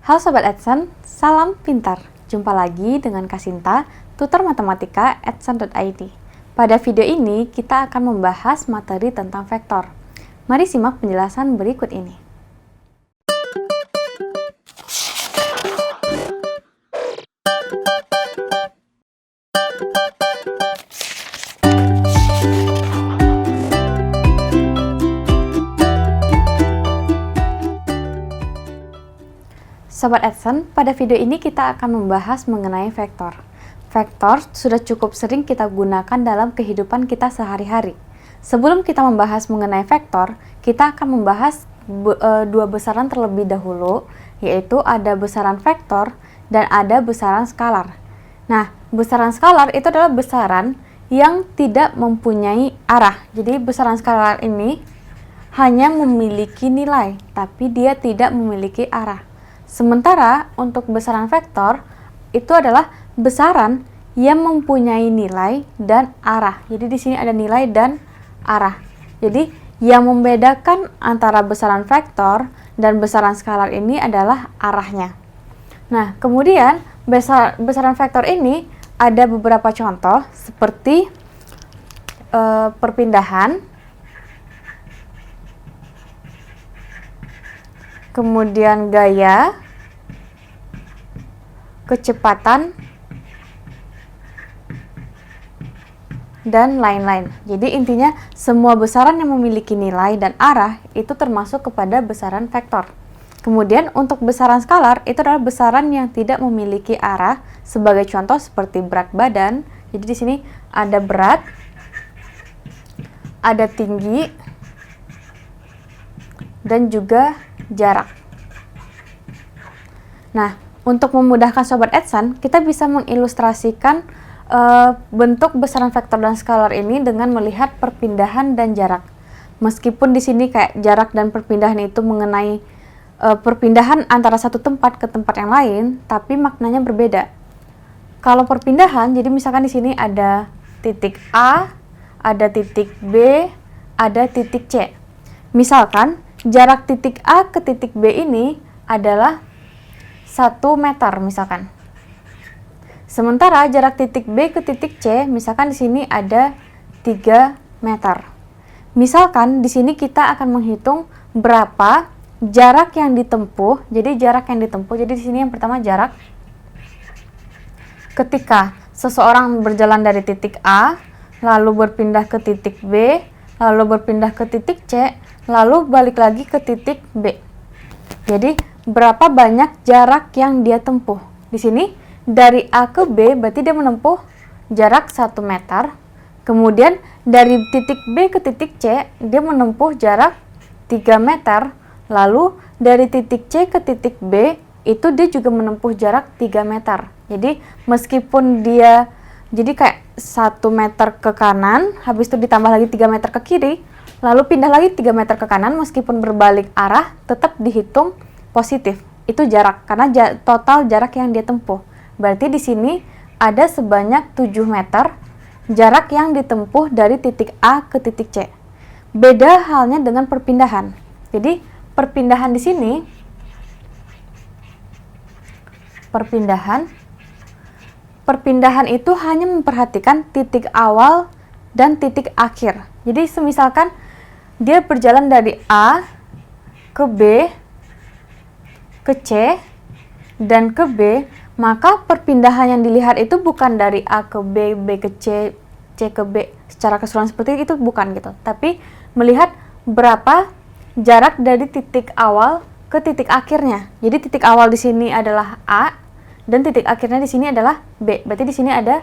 Halo Sobat Edson, salam pintar. Jumpa lagi dengan Kasinta, tutor matematika edson.id. Pada video ini, kita akan membahas materi tentang vektor. Mari simak penjelasan berikut ini. Sobat Edson, pada video ini kita akan membahas mengenai vektor. Vektor sudah cukup sering kita gunakan dalam kehidupan kita sehari-hari. Sebelum kita membahas mengenai vektor, kita akan membahas dua besaran terlebih dahulu, yaitu ada besaran vektor dan ada besaran skalar. Nah, besaran skalar itu adalah besaran yang tidak mempunyai arah. Jadi besaran skalar ini hanya memiliki nilai, tapi dia tidak memiliki arah. Sementara untuk besaran vektor itu adalah besaran yang mempunyai nilai dan arah. Jadi di sini ada nilai dan arah. Jadi yang membedakan antara besaran vektor dan besaran skalar ini adalah arahnya. Nah, kemudian besaran vektor ini ada beberapa contoh seperti perpindahan, kemudian gaya, kecepatan, dan lain-lain. Jadi intinya semua besaran yang memiliki nilai dan arah itu termasuk kepada besaran vektor. Kemudian untuk besaran skalar itu adalah besaran yang tidak memiliki arah. Sebagai contoh seperti berat badan. Jadi di sini ada berat, ada tinggi, dan juga jarak. Nah, untuk memudahkan Sobat Edson, kita bisa mengilustrasikan bentuk besaran vektor dan skalar ini dengan melihat perpindahan dan jarak. Meskipun di sini kayak jarak dan perpindahan itu mengenai perpindahan antara satu tempat ke tempat yang lain, tapi maknanya berbeda. Kalau perpindahan, jadi misalkan di sini ada titik A, ada titik B, ada titik C. Misalkan jarak titik A ke titik B ini adalah 1 meter misalkan. Sementara jarak titik B ke titik C misalkan di sini ada 3 meter. Misalkan di sini kita akan menghitung berapa jarak yang ditempuh. Jadi jarak yang ditempuh. Jadi di sini yang pertama jarak ketika seseorang berjalan dari titik A lalu berpindah ke titik B, lalu berpindah ke titik C, lalu balik lagi ke titik B. Jadi berapa banyak jarak yang dia tempuh. Di sini dari A ke B berarti dia menempuh jarak 1 meter. Kemudian dari titik B ke titik C dia menempuh jarak 3 meter. Lalu dari titik C ke titik B itu dia juga menempuh jarak 3 meter. Jadi meskipun dia jadi kayak 1 meter ke kanan, habis itu ditambah lagi 3 meter ke kiri, lalu pindah lagi 3 meter ke kanan, meskipun berbalik arah tetap dihitung positif. Itu jarak karena total jarak yang dia tempuh. Berarti di sini ada sebanyak 7 meter jarak yang ditempuh dari titik A ke titik C. Beda halnya dengan perpindahan. Jadi perpindahan di sini perpindahan itu hanya memperhatikan titik awal dan titik akhir. Jadi semisalkan dia berjalan dari A ke B ke C dan ke B, maka perpindahan yang dilihat itu bukan dari A ke B, B ke C, C ke B secara keseluruhan seperti itu, bukan gitu. Tapi melihat berapa jarak dari titik awal ke titik akhirnya. Jadi titik awal di sini adalah A dan titik akhirnya di sini adalah B. Berarti di sini ada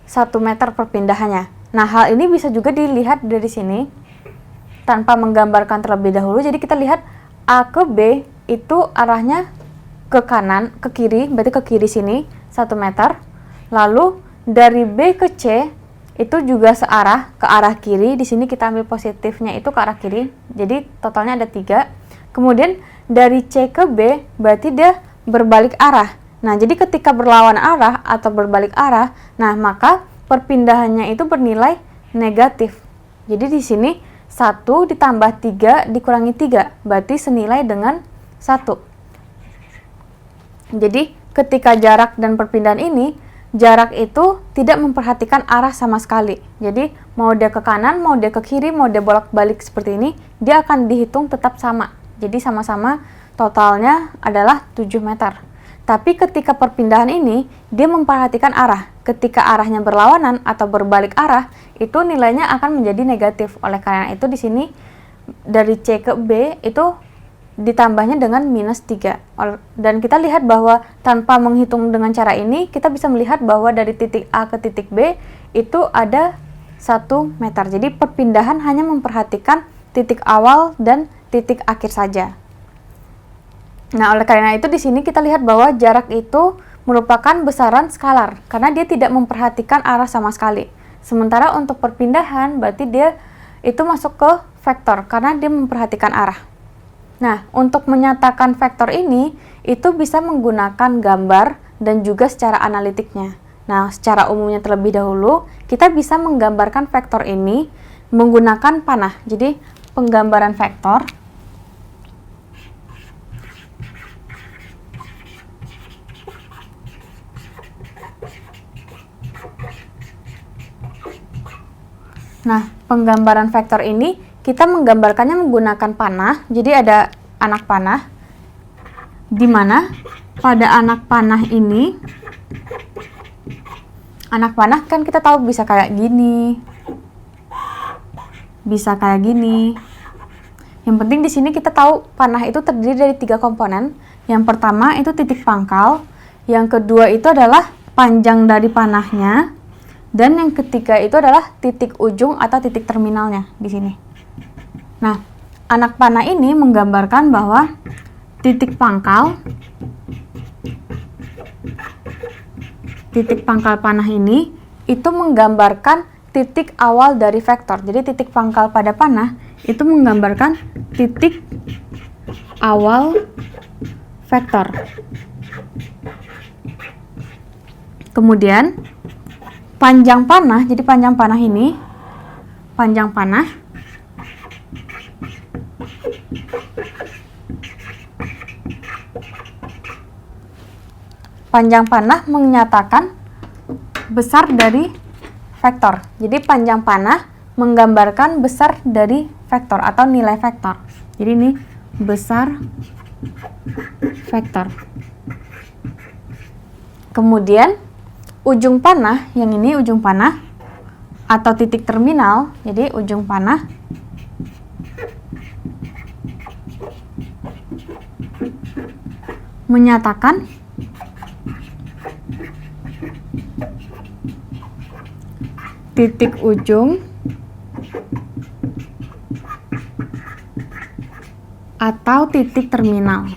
1 meter perpindahannya. Nah, hal ini bisa juga dilihat dari sini tanpa menggambarkan terlebih dahulu. Jadi kita lihat A ke B itu arahnya ke kanan, ke kiri, berarti ke kiri sini 1 meter. Lalu dari B ke C itu juga searah ke arah kiri. Di sini kita ambil positifnya itu ke arah kiri. Jadi totalnya ada 3. Kemudian dari C ke B berarti dia berbalik arah. Nah, jadi ketika berlawan arah atau berbalik arah, nah maka perpindahannya itu bernilai negatif. Jadi di sini 1 ditambah 3 dikurangi 3, berarti senilai dengan 1. Jadi ketika jarak dan perpindahan ini, jarak itu tidak memperhatikan arah sama sekali. Jadi mau dia ke kanan, mau dia ke kiri, mau dia bolak-balik seperti ini, dia akan dihitung tetap sama. Jadi sama-sama totalnya adalah 7 meter. Tapi ketika perpindahan ini, dia memperhatikan arah. Ketika arahnya berlawanan atau berbalik arah, itu nilainya akan menjadi negatif. Oleh karena itu di sini dari C ke B itu ditambahnya dengan -3. Dan kita lihat bahwa tanpa menghitung dengan cara ini, kita bisa melihat bahwa dari titik A ke titik B itu ada 1 meter. Jadi perpindahan hanya memperhatikan titik awal dan titik akhir saja. Nah, oleh karena itu di sini kita lihat bahwa jarak itu merupakan besaran skalar karena dia tidak memperhatikan arah sama sekali. Sementara untuk perpindahan berarti dia itu masuk ke vektor karena dia memperhatikan arah. Nah, untuk menyatakan vektor ini, itu bisa menggunakan gambar dan juga secara analitiknya. Nah, secara umumnya terlebih dahulu, kita bisa menggambarkan vektor ini menggunakan panah. Jadi, penggambaran vektor. Nah, penggambaran vektor ini kita menggambarkannya menggunakan panah. Jadi ada anak panah, di mana pada anak panah ini, anak panah kan kita tahu bisa kayak gini, bisa kayak gini. Yang penting di sini kita tahu panah itu terdiri dari 3 komponen. Yang pertama itu titik pangkal, yang kedua itu adalah panjang dari panahnya, dan yang ketiga itu adalah titik ujung atau titik terminalnya di sini. Nah, anak panah ini menggambarkan bahwa titik pangkal panah ini itu menggambarkan titik awal dari vektor. Jadi titik pangkal pada panah itu menggambarkan titik awal vektor. Kemudian panjang panah, jadi panjang panah ini, panjang panah menyatakan besar dari vektor. Jadi panjang panah menggambarkan besar dari vektor atau nilai vektor. Jadi ini besar vektor. Kemudian ujung panah, yang ini ujung panah atau titik terminal. Jadi ujung panah menyatakan titik ujung atau titik terminal.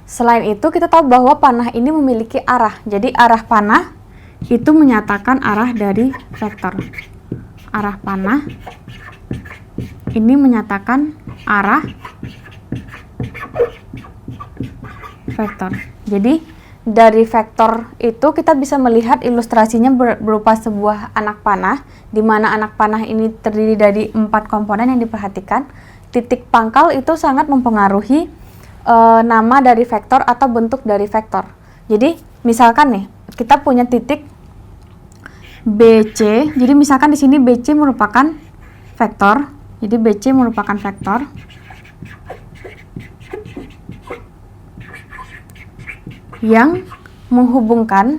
Selain itu, kita tahu bahwa panah ini memiliki arah. Jadi arah panah itu menyatakan arah dari vektor. Arah panah ini menyatakan arah vektor. Jadi dari vektor itu kita bisa melihat ilustrasinya berupa sebuah anak panah, di mana anak panah ini terdiri dari 4 komponen yang diperhatikan. Titik pangkal itu sangat mempengaruhi nama dari vektor atau bentuk dari vektor. Jadi misalkan nih kita punya titik BC. Jadi misalkan di sini BC merupakan vektor. Jadi BC merupakan vektor. Yang menghubungkan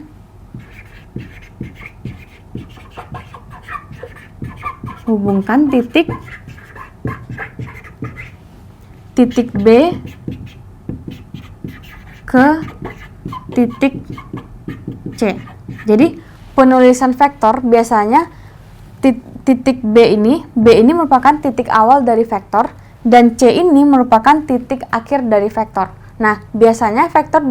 titik B ke titik C. Jadi penulisan vektor biasanya titik B ini merupakan titik awal dari vektor dan C ini merupakan titik akhir dari vektor. Nah, biasanya vektor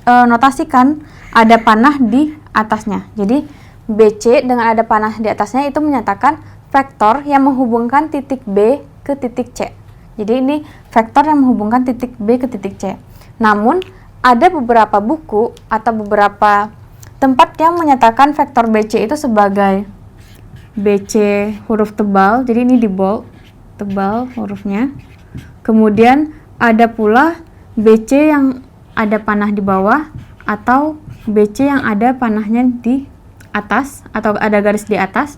notasikan ada panah di atasnya. Jadi BC dengan ada panah di atasnya itu menyatakan vektor yang menghubungkan titik B ke titik C. Jadi ini vektor yang menghubungkan titik B ke titik C. Namun ada beberapa buku atau beberapa tempat yang menyatakan vektor BC itu sebagai BC huruf tebal. Jadi ini di bold. tebal hurufnya. Kemudian ada pula BC yang ada panah di bawah atau BC yang ada panahnya di atas atau ada garis di atas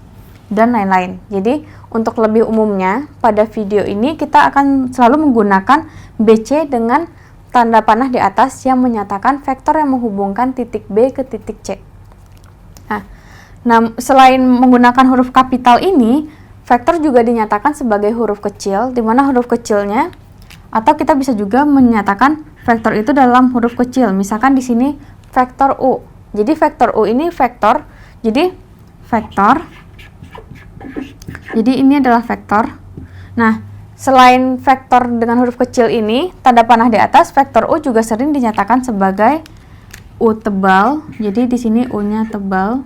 dan lain-lain. Jadi untuk lebih umumnya pada video ini kita akan selalu menggunakan BC dengan tanda panah di atas yang menyatakan vektor yang menghubungkan titik B ke titik C. Nah, selain menggunakan huruf kapital ini, vektor juga dinyatakan sebagai huruf kecil, di mana huruf kecilnya atau kita bisa juga menyatakan vektor itu dalam huruf kecil. Misalkan di sini vektor U. Jadi vektor U ini vektor. Jadi ini adalah vektor. Nah, selain vektor dengan huruf kecil ini, tanda panah di atas, vektor U juga sering dinyatakan sebagai U tebal. Jadi di sini U-nya tebal.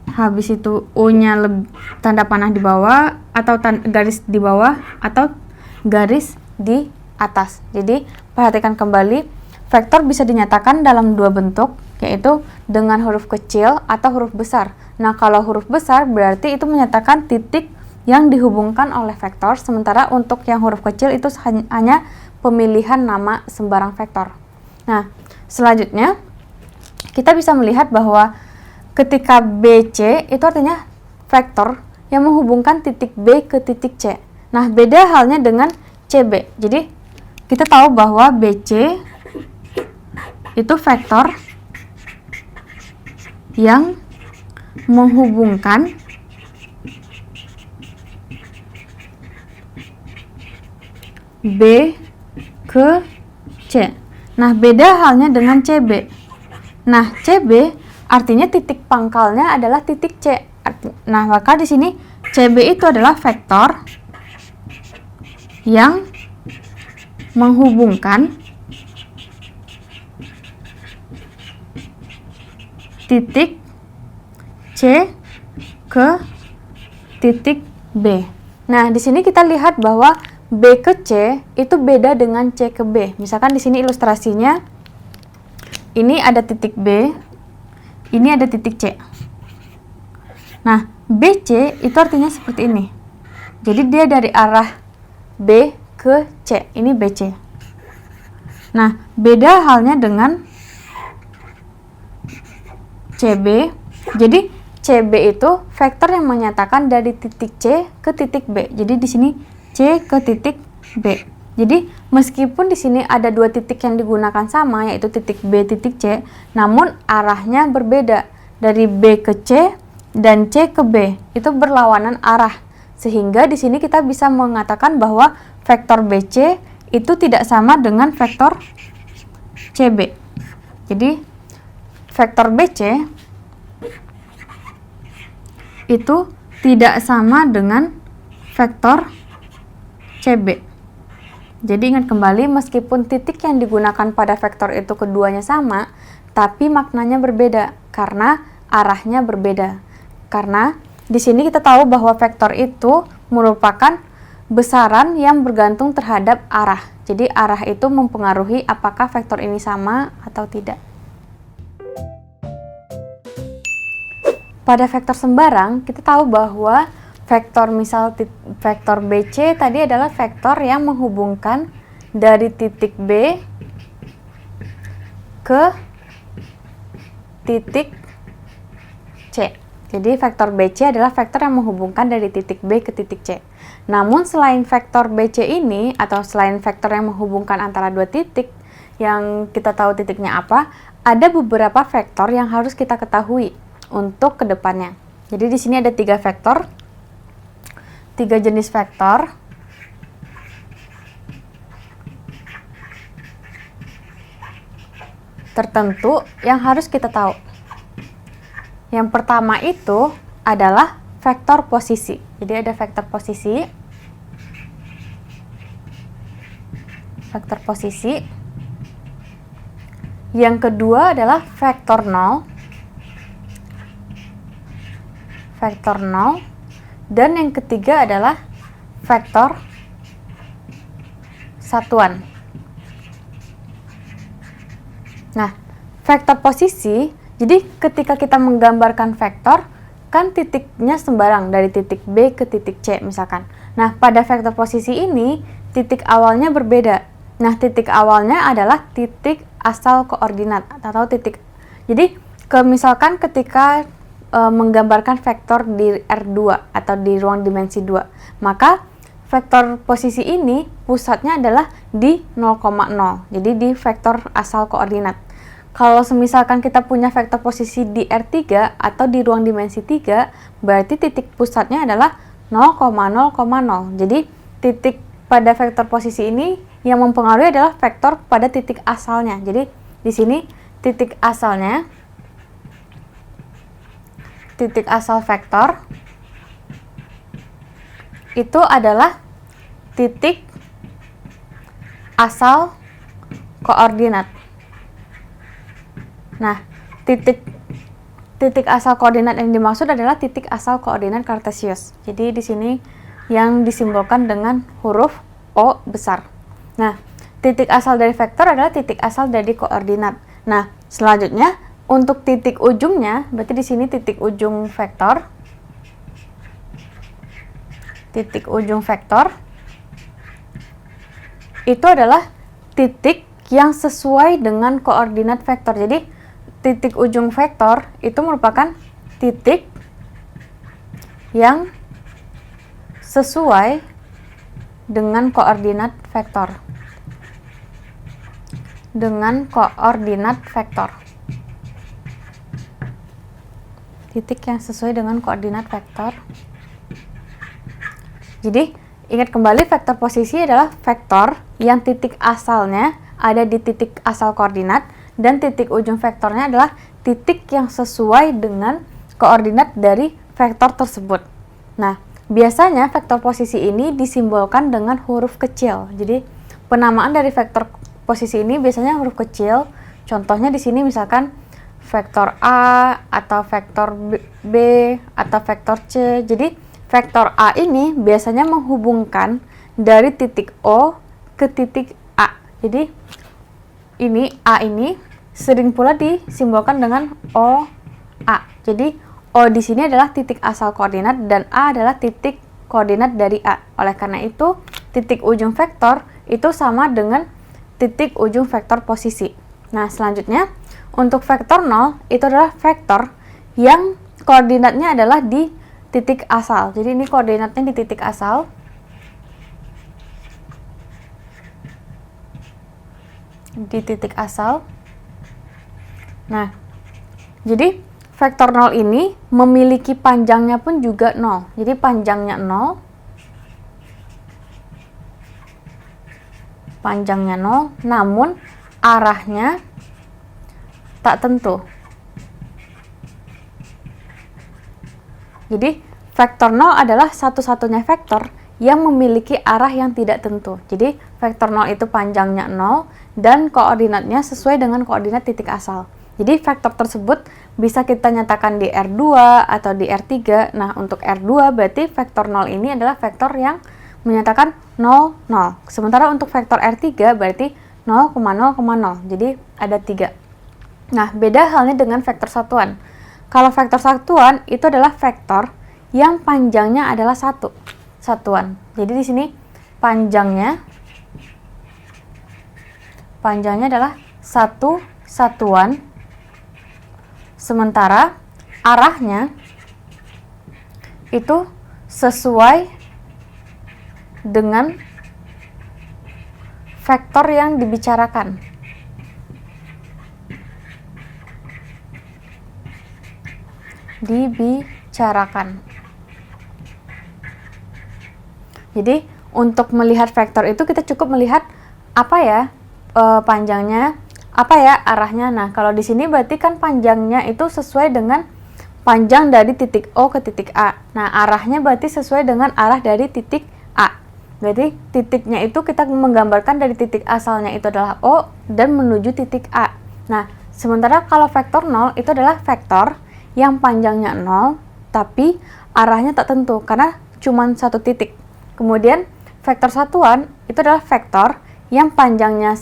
Habis itu U-nya tanda panah di bawah atau garis di bawah atau garis di atas. Jadi perhatikan kembali, vektor bisa dinyatakan dalam dua bentuk, yaitu dengan huruf kecil atau huruf besar. Nah, kalau huruf besar berarti itu menyatakan titik yang dihubungkan oleh vektor, sementara untuk yang huruf kecil itu hanya pemilihan nama sembarang vektor. Nah, selanjutnya kita bisa melihat bahwa ketika BC itu artinya vektor yang menghubungkan titik B ke titik C. Nah, beda halnya dengan CB. Jadi, kita tahu bahwa BC itu vektor yang menghubungkan B ke C. Nah, beda halnya dengan CB. Nah, CB artinya titik pangkalnya adalah titik C. Nah, maka di sini CB itu adalah vektor yang menghubungkan titik C ke titik B. Nah, di sini kita lihat bahwa B ke C itu beda dengan C ke B. Misalkan di sini ilustrasinya, ini ada titik B, ini ada titik C. Nah, BC itu artinya seperti ini. Jadi dia dari arah B ke C. Ini BC. Nah, beda halnya dengan CB. Jadi CB itu vektor yang menyatakan dari titik C ke titik B. Jadi di sini C ke titik B. Jadi meskipun di sini ada dua titik yang digunakan sama, yaitu titik B, titik C, namun arahnya berbeda. Dari B ke C dan C ke B itu berlawanan arah. Sehingga di sini kita bisa mengatakan bahwa vektor BC itu tidak sama dengan vektor CB. Jadi vektor BC itu tidak sama dengan vektor CB. Jadi ingat kembali, meskipun titik yang digunakan pada vektor itu keduanya sama, tapi maknanya berbeda karena arahnya berbeda. Karena di sini kita tahu bahwa vektor itu merupakan besaran yang bergantung terhadap arah. Jadi arah itu mempengaruhi apakah vektor ini sama atau tidak. Pada vektor sembarang, kita tahu bahwa vektor vektor BC tadi adalah vektor yang menghubungkan dari titik B ke titik C. Jadi vektor BC adalah vektor yang menghubungkan dari titik B ke titik C. Namun selain vektor BC ini atau selain vektor yang menghubungkan antara dua titik yang kita tahu titiknya apa, ada beberapa vektor yang harus kita ketahui untuk kedepannya. Jadi di sini ada 3 vektor, 3 jenis vektor. Tertentu yang harus kita tahu. Yang pertama itu adalah vektor posisi. Jadi ada vektor posisi. Vektor posisi. Yang kedua adalah vektor 0. Vektor 0. Dan yang ketiga adalah vektor satuan. Nah, vektor posisi, jadi ketika kita menggambarkan vektor, kan titiknya sembarang dari titik B ke titik C misalkan. Nah, pada vektor posisi ini titik awalnya berbeda. Nah, titik awalnya adalah titik asal koordinat atau titik. Jadi, misalkan ketika menggambarkan vektor di R2 atau di ruang dimensi 2, maka vektor posisi ini pusatnya adalah di 0,0. Jadi di vektor asal koordinat. Kalau misalkan kita punya vektor posisi di R3 atau di ruang dimensi 3, berarti titik pusatnya adalah 0,0,0. Jadi titik pada vektor posisi ini yang mempengaruhi adalah vektor pada titik asalnya. Jadi di sini titik asalnya, titik asal vektor itu adalah titik asal koordinat. Nah, titik asal koordinat yang dimaksud adalah titik asal koordinat kartesius. Jadi di sini yang disimbolkan dengan huruf O besar. Nah, titik asal dari vektor adalah titik asal dari koordinat. Nah, selanjutnya untuk titik ujungnya, berarti di sini titik ujung vektor. Titik ujung vektor itu adalah titik yang sesuai dengan koordinat vektor. Jadi, titik ujung vektor itu merupakan titik yang sesuai dengan koordinat vektor. Dengan koordinat vektor. Titik yang sesuai dengan koordinat vektor. Jadi, ingat kembali vektor posisi adalah vektor yang titik asalnya ada di titik asal koordinat dan titik ujung vektornya adalah titik yang sesuai dengan koordinat dari vektor tersebut. Nah, biasanya vektor posisi ini disimbolkan dengan huruf kecil. Jadi, penamaan dari vektor posisi ini biasanya huruf kecil. Contohnya di sini misalkan vektor A atau vektor B atau vektor C. Jadi, vektor A ini biasanya menghubungkan dari titik O ke titik A. Jadi, ini A ini sering pula disimbolkan dengan OA. Jadi, O di sini adalah titik asal koordinat dan A adalah titik koordinat dari A. Oleh karena itu, titik ujung vektor itu sama dengan titik ujung vektor posisi. Nah, selanjutnya untuk vektor 0 itu adalah vektor yang koordinatnya adalah di titik asal. Jadi ini koordinatnya di titik asal. Di titik asal. Nah, jadi vektor 0 ini memiliki panjangnya pun juga 0. Jadi panjangnya 0. Panjangnya 0, namun arahnya tak tentu. Jadi, vektor 0 adalah satu-satunya vektor yang memiliki arah yang tidak tentu. Jadi, vektor 0 itu panjangnya 0 dan koordinatnya sesuai dengan koordinat titik asal. Jadi, vektor tersebut bisa kita nyatakan di R2 atau di R3. Nah, untuk R2 berarti vektor 0 ini adalah vektor yang menyatakan 0, 0. Sementara untuk vektor R3 berarti 0,0,0. Jadi, ada 3. Nah, beda halnya dengan vektor satuan. Kalau vektor satuan itu adalah vektor yang panjangnya adalah satuan. Jadi di sini panjangnya adalah satu satuan. Sementara arahnya itu sesuai dengan vektor yang dibicarakan. Jadi untuk melihat vektor itu kita cukup melihat apa ya panjangnya, apa ya arahnya. Nah, kalau di sini berarti kan panjangnya itu sesuai dengan panjang dari titik O ke titik A. Nah, arahnya berarti sesuai dengan arah dari titik A. Berarti titiknya itu kita menggambarkan dari titik asalnya itu adalah O dan menuju titik A. Nah, sementara kalau vektor 0 itu adalah vektor yang panjangnya 0, tapi arahnya tak tentu karena cuma satu titik. Kemudian vektor satuan itu adalah vektor yang panjangnya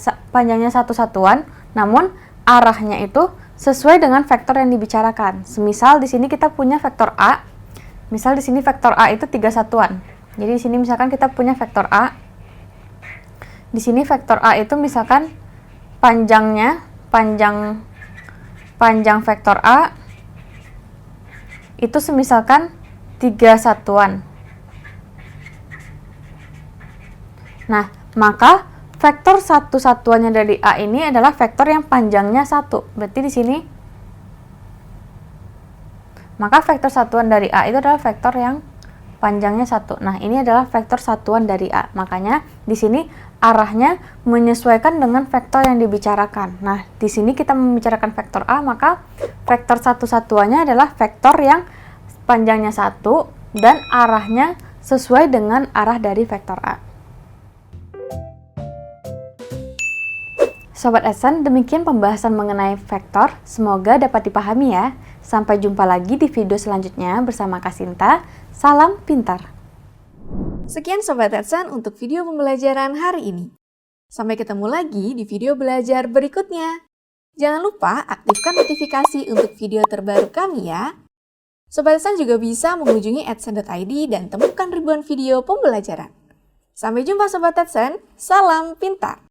satu satuan, namun arahnya itu sesuai dengan vektor yang dibicarakan. Semisal di sini kita punya vektor A. Misal di sini vektor A itu 3 satuan. Jadi di sini misalkan kita punya vektor A. Di sini vektor A itu misalkan panjang vektor A itu semisalkan 3 satuan. Nah, maka vektor satu satuannya dari A ini adalah vektor yang panjangnya 1. Berarti di sini maka vektor satuan dari A itu adalah vektor yang panjangnya 1. Nah, ini adalah vektor satuan dari A. Makanya di sini arahnya menyesuaikan dengan vektor yang dibicarakan. Nah, di sini kita membicarakan vektor A, maka vektor satu satuannya adalah vektor yang panjangnya 1 dan arahnya sesuai dengan arah dari vektor A. Sobat Adsense, demikian pembahasan mengenai vektor. Semoga dapat dipahami ya. Sampai jumpa lagi di video selanjutnya bersama Kak Sinta. Salam pintar. Sekian Sobat Adsense untuk video pembelajaran hari ini. Sampai ketemu lagi di video belajar berikutnya. Jangan lupa aktifkan notifikasi untuk video terbaru kami ya. Sobat Adsense juga bisa mengunjungi adsense.id dan temukan ribuan video pembelajaran. Sampai jumpa Sobat Adsense, salam pintar!